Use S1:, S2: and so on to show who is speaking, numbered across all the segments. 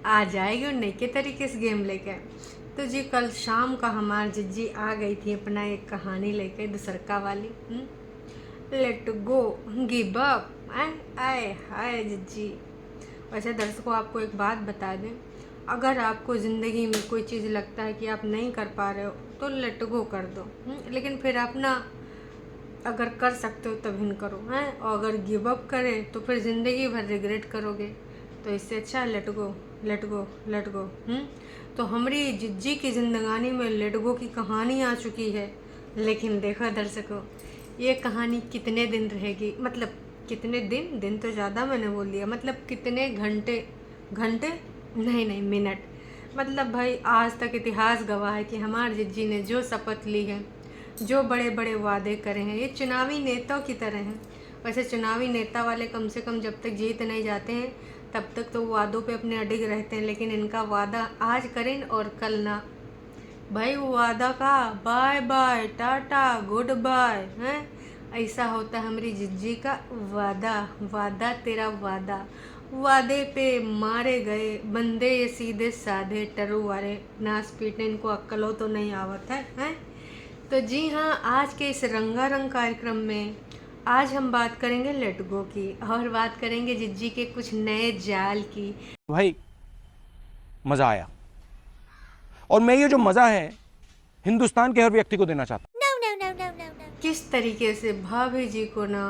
S1: आ जाएगी और नई के तरीके से गेम लेके। तो जी कल शाम का हमार जिज्जी आ गई थी अपना एक कहानी लेके दुसरका वाली। लेट गो, गिव अप, आए हाय जिज्जी। वैसे दर्शकों आपको एक बात बता दें, अगर आपको ज़िंदगी में कोई चीज़ लगता है कि आप नहीं कर पा रहे हो तो लेट गो कर दो। लेकिन फिर आप ना अगर कर सकते हो तभी न करो हैं, और अगर गिव अप करें तो फिर ज़िंदगी भर रिग्रेट करोगे। तो इससे अच्छा let go, let go, let go. तो हमारी जिज्जी की ज़िंदगानी में लेट गो की कहानी आ चुकी है। लेकिन देखो दर्शकों, ये कहानी कितने दिन रहेगी, मतलब कितने दिन, दिन तो ज़्यादा मैंने बोल दिया, मतलब कितने घंटे, घंटे नहीं नहीं मिनट। मतलब भाई आज तक इतिहास गवाह है कि हमारे जिज्जी ने जो शपथ ली है, जो बड़े बड़े वादे करे हैं, ये चुनावी नेताओं की तरह हैं। वैसे चुनावी नेता वाले कम से कम जब तक जीत नहीं जाते हैं तब तक तो वादों पे अपने अडिग रहते हैं, लेकिन इनका वादा आज करें और कल ना। भाई वो वादा का bye bye tata goodbye हैं, ऐसा होता है हमारी जिज्जी का वादा। वादा तेरा वादा, वादे पे मारे गए बंदे ये सीधे साधे टरू वाले नाच पीटने, इनको अक्ल हो तो नहीं आवत है हैं। तो जी हाँ, आज के इस रंगारंग कार्यक्रम में आज हम बात करेंगे लेट गो की, और बात करेंगे जिज्जी के कुछ नए जाल की।
S2: भाई मजा आया, और मैं ये जो मजा है हिंदुस्तान के हर व्यक्ति को देना चाहता हूं।
S1: किस तरीके से भाभी जी को ना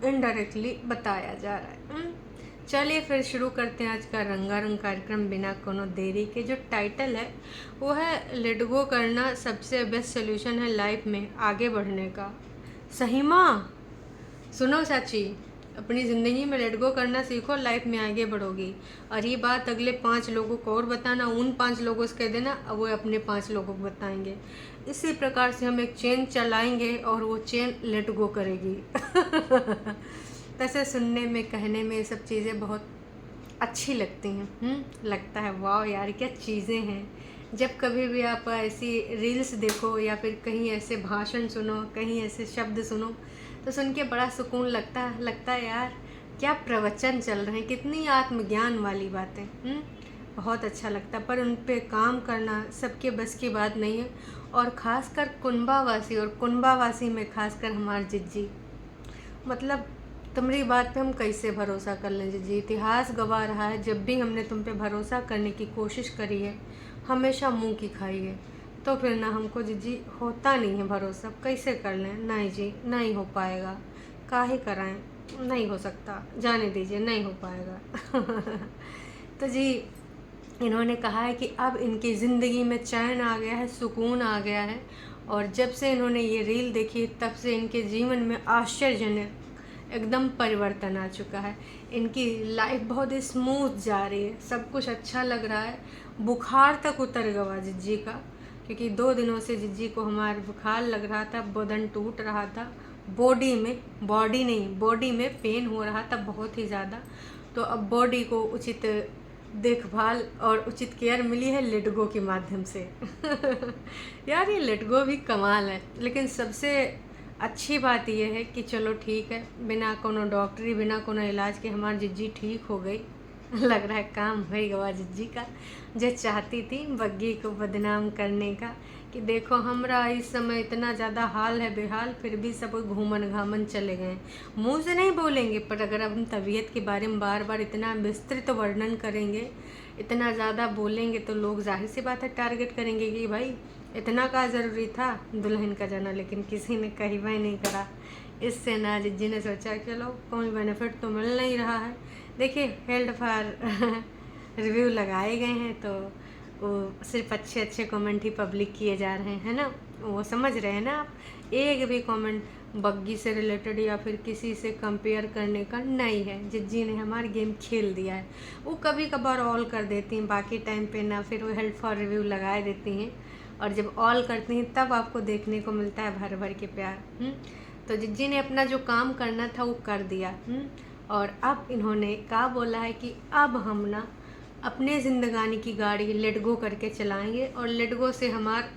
S1: इनडायरेक्टली बताया जा रहा है। चलिए फिर शुरू करते हैं आज का रंगारंग कार्यक्रम बिना कोनो देरी के। जो टाइटल है वो है लेट गो करना सबसे बेस्ट सोल्यूशन है लाइफ में आगे बढ़ने का। सही माँ, सुनो चाची, अपनी ज़िंदगी में लेट गो करना सीखो, लाइफ में आगे बढ़ोगी। और ये बात अगले 5 लोगों को और बताना, उन 5 लोगों से कह देना, अब वो अपने 5 लोगों को बताएंगे। इसी प्रकार से हम एक चेन चलाएंगे और वो चेन लेट गो करेगी। वैसे सुनने में, कहने में ये सब चीज़ें बहुत अच्छी लगती हैं। लगता है वाह यार क्या चीज़ें हैं। जब कभी भी आप ऐसी रील्स देखो या फिर कहीं ऐसे भाषण सुनो, कहीं ऐसे शब्द सुनो, तो सुन के बड़ा सुकून लगता है यार क्या प्रवचन चल रहे हैं, कितनी आत्मज्ञान वाली बातें। बहुत अच्छा लगता, पर उन पे काम करना सबके बस की बात नहीं है। और ख़ासकर कुनबावासी, और कुनबावासी में ख़ासकर हमारे जिज्जी, मतलब तुम्हारी बात पे हम कैसे भरोसा कर लें जिज्जी। इतिहास गवाह रहा है, जब भी हमने तुम पे भरोसा करने की कोशिश करी है हमेशा मुंह की खाई है। तो फिर ना हमको जिज्जी होता नहीं है भरोसा, कैसे कर लें। नहीं जी नहीं हो पाएगा, काहे कराएं, नहीं हो सकता, जाने दीजिए नहीं हो पाएगा। तो जी इन्होंने कहा है कि अब इनकी ज़िंदगी में चैन आ गया है, सुकून आ गया है। और जब से इन्होंने ये रील देखी तब से इनके जीवन में आश्चर्यजनक एकदम परिवर्तन आ चुका है। इनकी लाइफ बहुत स्मूथ जा रही है, सब कुछ अच्छा लग रहा है। बुखार तक उतर गया जिज्जी का, क्योंकि 2 दिनों से जिज्जी को हमारे बुखार लग रहा था, बदन टूट रहा था, बॉडी में पेन हो रहा था बहुत ही ज़्यादा। तो अब बॉडी को उचित देखभाल और उचित केयर मिली है लेट गो के माध्यम से। यार ये लेट गो भी कमाल है। लेकिन सबसे अच्छी बात यह है कि चलो ठीक है, बिना कोनो डॉक्टरी, बिना कोनो इलाज के हमारी जिज्जी ठीक हो गई। लग रहा है काम हो गया जिज्जी का, जो चाहती थी बग्गी को बदनाम करने का, कि देखो हमरा इस समय इतना ज़्यादा हाल है बेहाल, फिर भी सब घूमन घामन चले गए। मुंह से नहीं बोलेंगे, पर अगर अब हम तबीयत के बारे में बार बार इतना विस्तृत वर्णन करेंगे, इतना ज़्यादा बोलेंगे, तो लोग जाहिर सी बात है टारगेट करेंगे कि भाई इतना का ज़रूरी था दुल्हन का जाना, लेकिन किसी ने कहीं वह नहीं करा। इससे ना जिज्जी ने सोचा चलो कोई बेनिफिट तो मिल नहीं रहा है। देखिए हेल्ड फॉर रिव्यू लगाए गए हैं, तो वो सिर्फ अच्छे अच्छे कमेंट ही पब्लिक किए जा रहे हैं ना, वो समझ रहे हैं ना आप। एक भी कमेंट बग्गी से रिलेटेड या फिर किसी से कंपेयर करने का नहीं है। जिज्जी ने हमारा गेम खेल दिया है। वो कभी कभार ऑल कर देती हैं, बाकी टाइम पे ना, फिर वो हेल्ड फॉर रिव्यू लगाए देती हैं, और जब ऑल करती हैं तब आपको देखने को मिलता है भर भर के प्यार। तो जिज्जी ने अपना जो काम करना था वो कर दिया। और अब इन्होंने क्या बोला है कि अब हम ना अपने ज़िंदगानी की गाड़ी लेट गो करके चलाएंगे, और लेट गो से हमार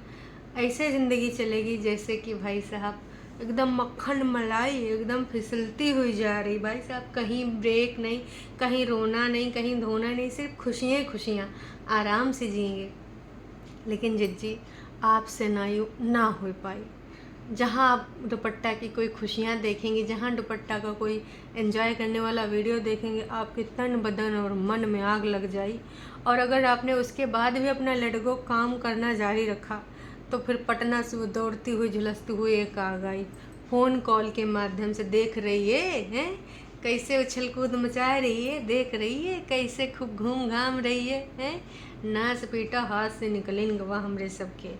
S1: ऐसे ज़िंदगी चलेगी जैसे कि भाई साहब एकदम मक्खन मलाई एकदम फिसलती हुई जा रही। भाई साहब कहीं ब्रेक नहीं, कहीं रोना नहीं, कहीं धोना नहीं, सिर्फ खुशियाँ ही खुशियाँ, आराम से जिएंगे। लेकिन जिज्जी आपसे ना हो पाई। जहाँ आप दुपट्टा की कोई खुशियाँ देखेंगे, जहाँ दुपट्टा का कोई एंजॉय करने वाला वीडियो देखेंगे, आपके तन बदन और मन में आग लग जाई। और अगर आपने उसके बाद भी अपना लेट गो काम करना जारी रखा तो फिर पटना से वो दौड़ती हुई झुलसती हुई एक आ गई, फ़ोन कॉल के माध्यम से देख रही है कैसे उछल कूद मचा रही है, देख रही है कैसे खूब घूम घाम रही है नाच पीटा हाथ से निकले गवाह हमरे सबके।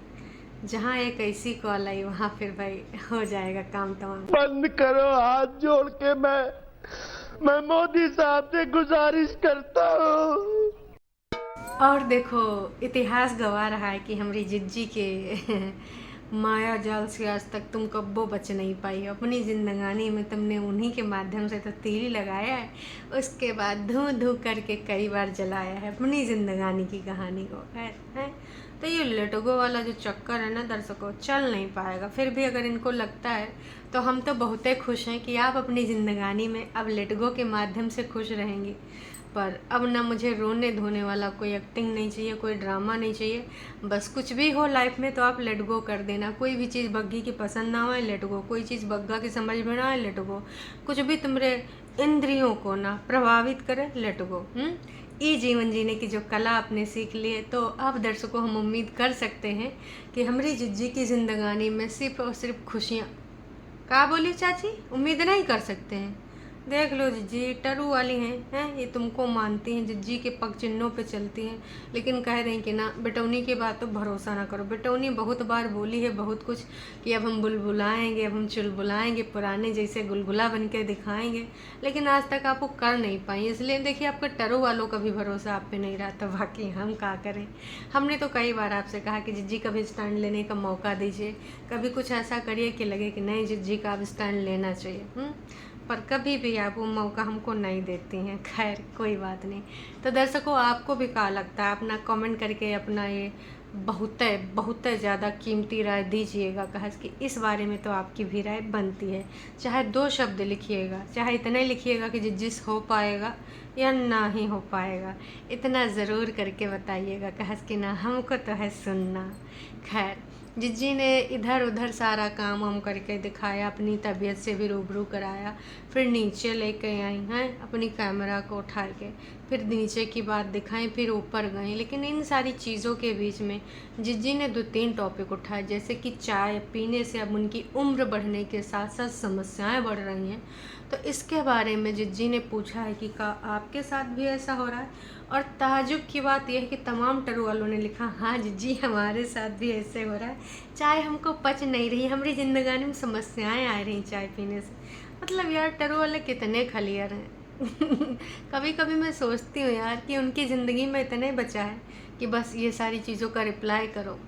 S1: जहाँ एक ऐसी कॉल आई वहाँ फिर भाई हो जाएगा काम तमाम।
S3: बंद करो, हाथ जोड़ के मैं मोदी साहब से गुजारिश करता हूँ।
S1: और देखो इतिहास गवा रहा है कि हमारी जिज्जी के माया जाल से आज तक तुम कब्बो बच नहीं पाई। अपनी जिंदगानी में तुमने उन्हीं के माध्यम से तो तीली लगाया है, उसके बाद धू धू करके कई बार जलाया है अपनी जिंदगानी की कहानी को। है तो ये लेटगो वाला जो चक्कर है ना दर्शकों, चल नहीं पाएगा। फिर भी अगर इनको लगता है तो हम तो बहुत ही खुश हैं कि आप अपनी ज़िंदगानी में अब लेटगो के माध्यम से खुश रहेंगी। पर अब ना मुझे रोने धोने वाला कोई एक्टिंग नहीं चाहिए, कोई ड्रामा नहीं चाहिए। बस कुछ भी हो लाइफ में तो आप लेट गो कर देना। कोई भी चीज़ बग्गी की पसंद ना हो लेट गो, कोई चीज़ बग्गा की समझ में ना आए लेट गो, कुछ भी तुम्हारे इंद्रियों को ना प्रभावित करे लेट गो। ये जीवन जीने की जो कला आपने सीख ली है, तो अब दर्शकों हम उम्मीद कर सकते हैं कि हमारी जिज्जी की ज़िंदगानी में सिर्फ और सिर्फ खुशियाँ। क्या बोली चाची, उम्मीद नहीं कर सकते हैं? देख लो जिज्जी टरू वाली हैं ये तुमको मानती हैं, जिज्जी के पग चिन्हों पे चलती हैं, लेकिन कह रही कि ना बेटौनी की बात तो भरोसा ना करो। बेटौनी बहुत बार बोली है बहुत कुछ कि अब हम बुलबुलाएंगे, अब हम चुलबुलाएंगे, पुराने जैसे गुलगुला बन के दिखाएंगे, लेकिन आज तक आप वो कर नहीं पाई। इसलिए देखिए आपका टरू वालों का भी भरोसा आप पे नहीं रहा। तो बाकी हम क्या करें। हमने तो कई बार आपसे कहा कि जिज्जी का भी स्टैंड लेने का मौका दीजिए, कभी कुछ ऐसा करिए कि लगे कि नहीं जिज्जी का अब स्टैंड लेना चाहिए, पर कभी भी आप वो मौका हमको नहीं देती हैं। खैर कोई बात नहीं। तो दर्शकों आपको भी क्या लगता है, अपना कमेंट करके अपना ये बहुत ज़्यादा कीमती राय दीजिएगा। कहा कि इस बारे में तो आपकी भी राय बनती है। चाहे 2 शब्द लिखिएगा, चाहे इतना ही लिखिएगा कि जिस हो पाएगा या ना ही हो पाएगा, इतना ज़रूर करके बताइएगा। कहा कि ना हमको तो है सुनना। खैर जिज्जी ने इधर उधर सारा काम हम करके दिखाया, अपनी तबीयत से भी रूबरू कराया, फिर नीचे लेके आई हैं अपनी कैमरा को उठा के, फिर नीचे की बात दिखाई, फिर ऊपर गई। लेकिन इन सारी चीज़ों के बीच में जिज्जी ने 2-3 टॉपिक उठाए, जैसे कि चाय पीने से अब उनकी उम्र बढ़ने के साथ साथ समस्याएं बढ़ रही हैं। तो इसके बारे में जिज्जी ने पूछा है कि का आपके साथ भी ऐसा हो रहा है। और ताजुब की बात यह है कि तमाम टरू वालों ने लिखा हाँ जिज्जी हमारे साथ भी ऐसे हो रहा है, चाय हमको पच नहीं रही, हमारी ज़िंदगानी में समस्याएं आ रही चाय पीने से। मतलब यार टरू वाले कितने खलियर हैं। कभी कभी मैं सोचती हूँ यार कि उनकी ज़िंदगी में इतने बचा है कि बस ये सारी चीज़ों का रिप्लाई करो।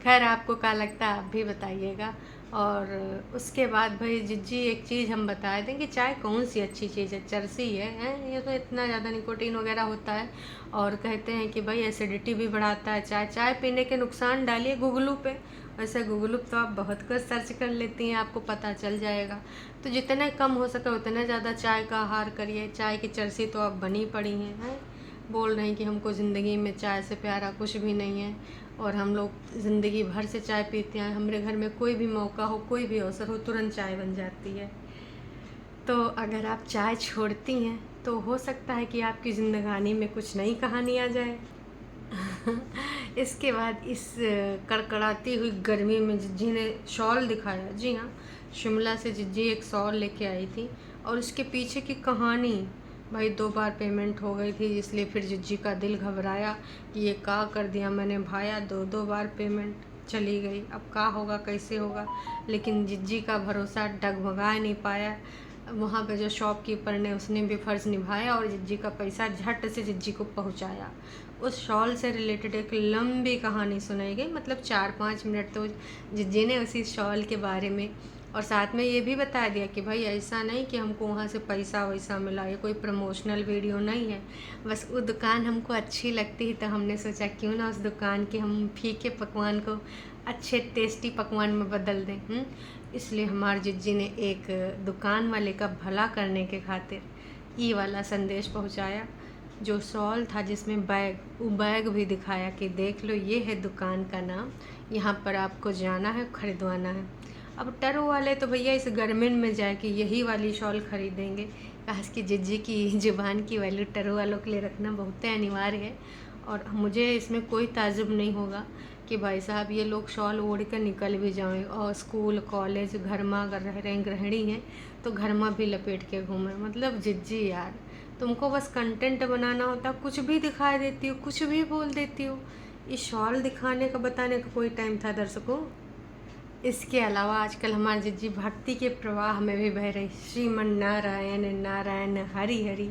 S1: खैर आपको क्या लगता है आप भी बताइएगा। और उसके बाद भाई जिज्जी एक चीज़ हम बता दें कि चाय कौन सी अच्छी चीज़ है, चरसी है ये तो इतना ज़्यादा निकोटीन वगैरह होता है। और कहते हैं कि भाई एसिडिटी भी बढ़ाता है चाय पीने के नुकसान डालिए गूगल पे। वैसे गूगल तो आप बहुत कुछ सर्च कर लेती हैं, आपको पता चल जाएगा। तो जितने कम हो सके उतना ज़्यादा चाय का आहार करिए। चाय की चरसी तो अब बनी पड़ी हैं बोल रहे हैं कि हमको ज़िंदगी में चाय से प्यारा कुछ भी नहीं है, और हम लोग ज़िंदगी भर से चाय पीते हैं। हमारे घर में कोई भी मौका हो, कोई भी अवसर हो, तुरंत चाय बन जाती है। तो अगर आप चाय छोड़ती हैं तो हो सकता है कि आपकी ज़िंदगानी में कुछ नई कहानी आ जाए। इसके बाद इस कड़कड़ाती हुई गर्मी में जिज्जी ने शॉल दिखाया। जी हाँ, शिमला से जिज्जी एक शॉल लेके आई थी, और उसके पीछे की कहानी भाई 2 बार पेमेंट हो गई थी, इसलिए फिर जिज्जी का दिल घबराया कि ये क्या कर दिया मैंने भाया, 2 बार पेमेंट चली गई, अब क्या होगा कैसे होगा। लेकिन जिज्जी का भरोसा डगमगा नहीं पाया। वहाँ पे जो शॉपकीपर ने उसने भी फ़र्ज़ निभाया और जिज्जी का पैसा झट से जिज्जी को पहुँचाया। उस शॉल से रिलेटेड एक लंबी कहानी सुनाई गई, मतलब 4-5 मिनट तो जिज्जी ने उसी शॉल के बारे में, और साथ में ये भी बता दिया कि भाई ऐसा नहीं कि हमको वहाँ से पैसा वैसा मिला, ये कोई प्रमोशनल वीडियो नहीं है। बस वो दुकान हमको अच्छी लगती है तो हमने सोचा क्यों ना उस दुकान के हम फीके पकवान को अच्छे टेस्टी पकवान में बदल दें। इसलिए हमारे जिज्जी ने एक दुकान वाले का भला करने के खातिर ये वाला संदेश पहुंचाया। जो शॉल था जिसमें बैग, वो बैग भी दिखाया कि देख लो ये है दुकान का नाम, यहाँ पर आपको जाना है, खरीदवाना है। अब टरो वाले तो भैया इस गर्मिन में जाए कि यही वाली शॉल खरीदेंगे। खास की जिज्जी की ज़ुबान की वैल्यू टरो वालों के लिए रखना बहुत अनिवार्य है। और मुझे इसमें कोई ताजुब नहीं होगा कि भाई साहब ये लोग शॉल ओढ़ कर निकल भी जाएं और स्कूल कॉलेज घर में अगर रह रहे गृहिणी हैं तो घर में भी लपेट के घूमें। मतलब जिज्जी यार, तुमको बस कंटेंट बनाना होता, कुछ भी दिखा देती हो, कुछ भी बोल देती हो। ये शॉल दिखाने का बताने का कोई टाइम था दर्शकों? इसके अलावा आजकल हमारी जिज्जी भक्ति के प्रवाह में भी बह रही। श्रीमन नारायण नारायण हरि हरि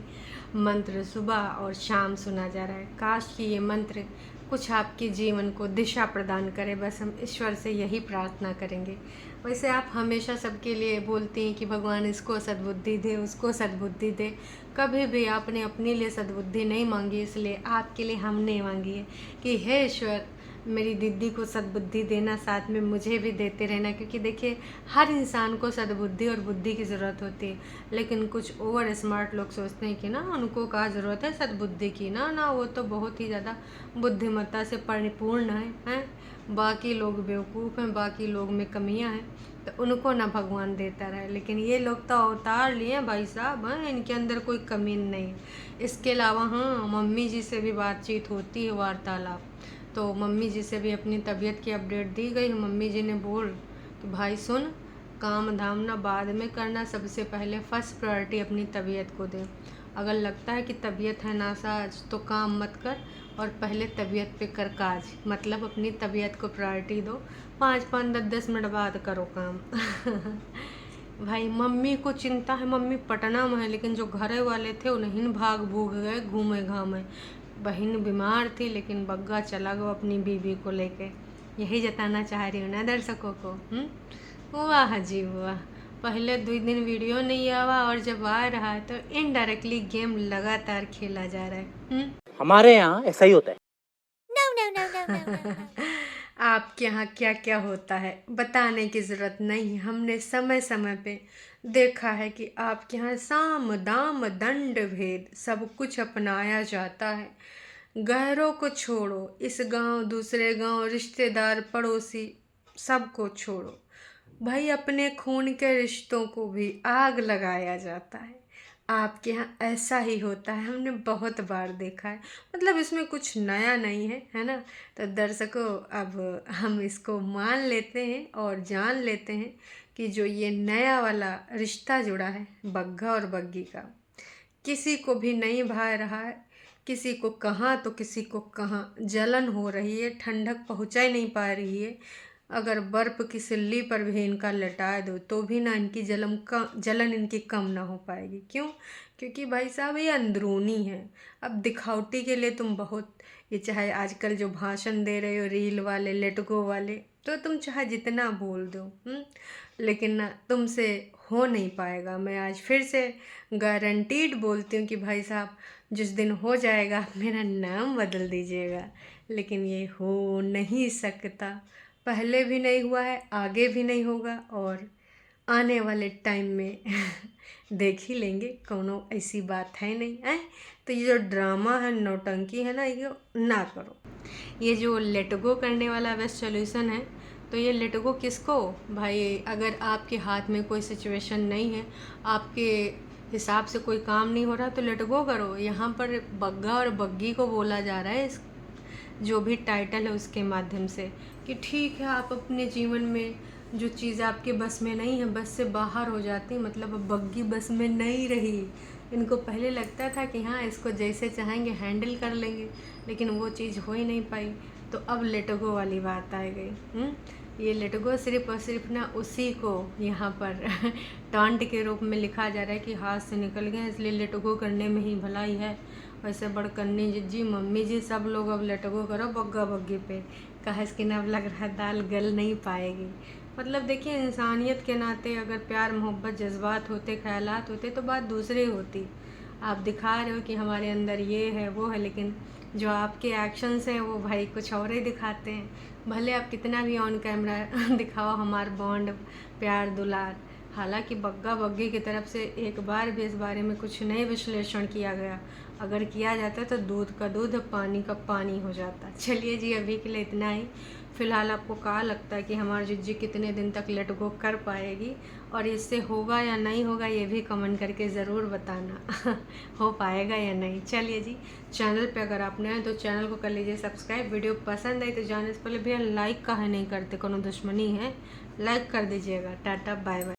S1: मंत्र सुबह और शाम सुना जा रहा है। काश कि ये मंत्र कुछ आपके जीवन को दिशा प्रदान करे, बस हम ईश्वर से यही प्रार्थना करेंगे। वैसे आप हमेशा सबके लिए बोलती हैं कि भगवान इसको सद्बुद्धि दे, उसको सद्बुद्धि दे। कभी भी आपने अपने लिए सद्बुद्धि नहीं मांगी, इसलिए आपके लिए हमने मांगी है कि हे ईश्वर मेरी दीदी को सद्बुद्धि देना, साथ में मुझे भी देते रहना। क्योंकि देखिए हर इंसान को सद्बुद्धि और बुद्धि की ज़रूरत होती है, लेकिन कुछ ओवर स्मार्ट लोग सोचते हैं कि ना उनको क्या ज़रूरत है सद्बुद्धि की, ना वो तो बहुत ही ज़्यादा बुद्धिमत्ता से परिपूर्ण हैं। बाकी लोग बेवकूफ़ हैं, बाकी लोग में कमियां हैं, तो उनको ना भगवान देता रहे। लेकिन ये लोग तो अवतार लिए भाई साहब हैं, इनके अंदर कोई कमी नहीं है। इसके अलावा हाँ, मम्मी जी से भी बातचीत होती है, वार्तालाप। तो मम्मी जी से भी अपनी तबीयत की अपडेट दी गई। मम्मी जी ने बोल कि भाई सुन, काम धाम ना बाद में करना, सबसे पहले फर्स्ट प्रायोरिटी अपनी तबीयत को दे। अगर लगता है कि तबीयत है नासाज तो काम मत कर और पहले तबीयत पे कर काज। मतलब अपनी तबीयत को प्रायोरिटी दो, 5-5, 10-10 मिनट बाद करो काम। भाई मम्मी को चिंता है, मम्मी पटना में है, लेकिन जो घरे वाले थे उन्हीं भाग भूग गए घूमे घामे। बहन बीमार थी लेकिन बग्गा चला गया अपनी बीवी को लेके। यही जताना चाह रही हूँ ना दर्शकों को। वाह जी वाह, पहले 2 दिन वीडियो नहीं आवा और जब आ रहा है तो इनडायरेक्टली गेम लगातार खेला जा रहा है।
S4: हमारे यहाँ ऐसा ही होता है।
S1: आपके यहाँ क्या क्या होता है बताने की ज़रूरत नहीं। हमने समय समय पे देखा है कि आपके यहाँ साम दाम दंड भेद सब कुछ अपनाया जाता है। गैरों को छोड़ो, इस गांव दूसरे गांव रिश्तेदार पड़ोसी सबको छोड़ो, भाई अपने खून के रिश्तों को भी आग लगाया जाता है। आपके यहाँ ऐसा ही होता है, हमने बहुत बार देखा है। मतलब इसमें कुछ नया नहीं है, है ना? तो दर्शकों अब हम इसको मान लेते हैं और जान लेते हैं कि जो ये नया वाला रिश्ता जुड़ा है बग्गा और बग्गी का, किसी को भी नहीं भा रहा है। किसी को कहाँ तो किसी को कहाँ जलन हो रही है, ठंडक पहुँचा ही नहीं पा रही है। अगर बर्फ़ की सिल्ली पर भी इनका लटा दो तो भी ना इनकी जलन इनकी कम ना हो पाएगी। क्यों? क्योंकि भाई साहब ये अंदरूनी है। अब दिखावटी के लिए तुम बहुत, ये चाहे आजकल जो भाषण दे रहे हो रील वाले लेट गो वाले, तो तुम चाहे जितना बोल दो, लेकिन ना तुमसे हो नहीं पाएगा। मैं आज फिर से गारंटीड बोलती हूँ कि भाई साहब जिस दिन हो जाएगा आप मेरा नाम बदल दीजिएगा, लेकिन ये हो नहीं सकता। पहले भी नहीं हुआ है, आगे भी नहीं होगा और आने वाले टाइम में देख ही लेंगे। कोनो ऐसी बात है नहीं है। तो ये जो ड्रामा है, नौटंकी है ना, ये ना करो। ये जो लेट गो करने वाला बेस्ट सोल्यूशन है, तो ये लेट गो किसको भाई? अगर आपके हाथ में कोई सिचुएशन नहीं है, आपके हिसाब से कोई काम नहीं हो रहा, तो लेट गो करो। यहाँ पर बग्गा और बग्गी को बोला जा रहा है, जो भी टाइटल है उसके माध्यम से, कि ठीक है आप अपने जीवन में जो चीज़ आपके बस में नहीं है, बस से बाहर हो जाती। मतलब अब बग्गी बस में नहीं रही। इनको पहले लगता था कि हाँ इसको जैसे चाहेंगे हैंडल कर लेंगे, लेकिन वो चीज़ हो ही नहीं पाई। तो अब लेट गो वाली बात आ गई। ये लेट गो सिर्फ और सिर्फ ना उसी को यहाँ पर टॉन्ट के रूप में लिखा जा रहा है कि हाथ से निकल गए, इसलिए लेट गो करने में ही भलाई है। वैसे बड़कन्नी जी, मम्मी जी, सब लोग अब लेट गो करो बग्गा बग्गी पे। कहा कि ना अब लग रहा है दाल गल नहीं पाएगी। मतलब देखिए इंसानियत के नाते अगर प्यार मोहब्बत जज्बात होते, ख्यालात होते, तो बात दूसरी होती। आप दिखा रहे हो कि हमारे अंदर ये है वो है, लेकिन जो आपके एक्शंस हैं वो भाई कुछ और ही दिखाते हैं। भले आप कितना भी ऑन कैमरा दिखाओ हमार बॉन्ड प्यार दुलार, हालांकि बग्गा बग्गी की तरफ से एक बार भी इस बारे में कुछ नहीं विश्लेषण किया गया। अगर किया जाता तो दूध का दूध पानी का पानी हो जाता। चलिए जी, अभी के लिए इतना ही। फ़िलहाल आपको क्या लगता है कि हमारी जिज्जी कितने दिन तक लेट गो कर पाएगी, और इससे होगा या नहीं होगा ये भी कमेंट करके ज़रूर बताना हो पाएगा या नहीं। चलिए जी, चैनल पे अगर आप नए हैं तो चैनल को कर लीजिए सब्सक्राइब। वीडियो पसंद आई तो जाने से पहले भैया लाइक काहे नहीं करते, कोनो दुश्मनी है? लाइक कर दीजिएगा। Tata bye bye.